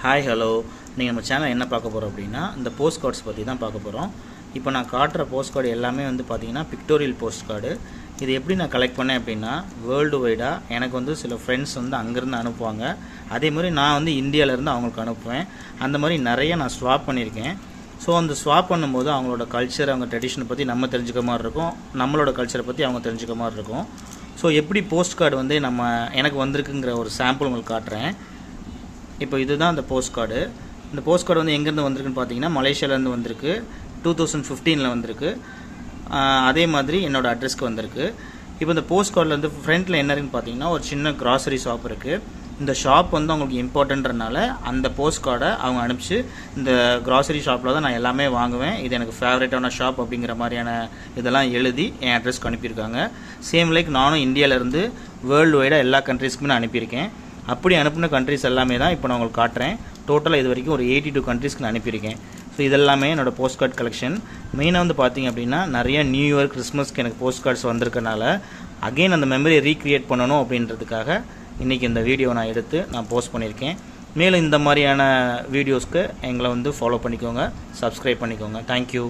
Hi hello நீங்கள் நம்ம channel என்ன பார்க்க போகிறோம் அப்படின்னா இந்த போஸ்ட் கார்ட்ஸ் பற்றி தான் பார்க்க போகிறோம். இப்போ நான் காட்டுற போஸ்ட் கார்டு எல்லாமே வந்து பார்த்திங்கன்னா பிக்டோரியல் போஸ்ட் கார்டு. இது எப்படி நான் கலெக்ட் பண்ணேன் அப்படின்னா வேர்ல்டு வைடாக எனக்கு வந்து சில ஃப்ரெண்ட்ஸ் வந்து அங்கேருந்து அனுப்புவாங்க. அதே மாதிரி நான் வந்து இந்தியாவிலேருந்து அவங்களுக்கு அனுப்புவேன். அந்த மாதிரி நிறைய நான் ஸ்வாப் பண்ணியிருக்கேன். ஸோ அந்த ஸ்வாப் பண்ணும்போது அவங்களோட கல்ச்சர், அவங்க ட்ரெடிஷனை பற்றி நம்ம தெரிஞ்சுக்க மாதிரி இருக்கும், நம்மளோட கல்ச்சரை பற்றி அவங்க தெரிஞ்சுக்க மாதிரி இருக்கும். ஸோ எப்படி போஸ்ட் கார்டு வந்து எனக்கு வந்திருக்குங்கிற ஒரு சாம்பிள் உங்களுக்கு காட்டுறேன். இப்போ இதுதான் அந்த போஸ்ட் கார்டு. இந்த போஸ்ட் கார்டு வந்து எங்கேருந்து வந்திருக்குன்னு பார்த்தீங்கன்னா மலேசியாவிலேருந்து வந்திருக்கு. 2015 வந்திருக்கு. அதே மாதிரி என்னோடய அட்ரஸ்க்கு வந்திருக்கு. இப்போ இந்த போஸ்ட் கார்டில் வந்து ஃப்ரண்ட்டில் என்ன இருக்குன்னு பார்த்தீங்கன்னா ஒரு சின்ன கிராசரி ஷாப் இருக்குது. இந்த ஷாப் வந்து அவங்களுக்கு இம்பார்ட்டன்றனால அந்த போஸ்ட் கார்டை அவங்க அனுப்பிச்சு இந்த கிராசரி ஷாப்பில் தான் நான் எல்லாமே வாங்குவேன், இது எனக்கு ஃபேவரட்டான ஷாப் அப்படிங்கிற மாதிரியான இதெல்லாம் எழுதி என் அட்ரஸ்க்கு அனுப்பியிருக்காங்க. சேம் லைக் நானும் இந்தியாவிலேருந்து வேர்ல்டு வைடாக எல்லா கண்ட்ரீஸ்க்குமே நான் அனுப்பியிருக்கேன். அப்படி அனுப்பின கண்ட்ரிஸ் எல்லாமே தான் இப்போ நான் உங்களுக்கு காட்டுறேன். டோட்டலாக இது வரைக்கும் ஒரு 82 கண்ட்ரீஸ்க்கு நான் அனுப்பியிருக்கேன். ஸோ இதெல்லாமே என்னோடய போஸ்ட் கார்டு கலெக்ஷன். மெயினாக வந்து பார்த்திங்க அப்படின்னா நிறைய நியூ இயர், கிறிஸ்மஸ்க்கு எனக்கு போஸ்ட் கார்ட்ஸ் வந்திருக்கனால அகெயின் அந்த மெமரியை ரீக்ரியேட் பண்ணணும் அப்படின்றதுக்காக இன்றைக்கி இந்த வீடியோ நான் எடுத்து நான் போஸ்ட் பண்ணியிருக்கேன். மேலும் இந்த மாதிரியான வீடியோஸ்க்கு எங்களை வந்து ஃபாலோ பண்ணிக்கோங்க, சப்ஸ்கிரைப் பண்ணிக்கோங்க. தேங்க்யூ.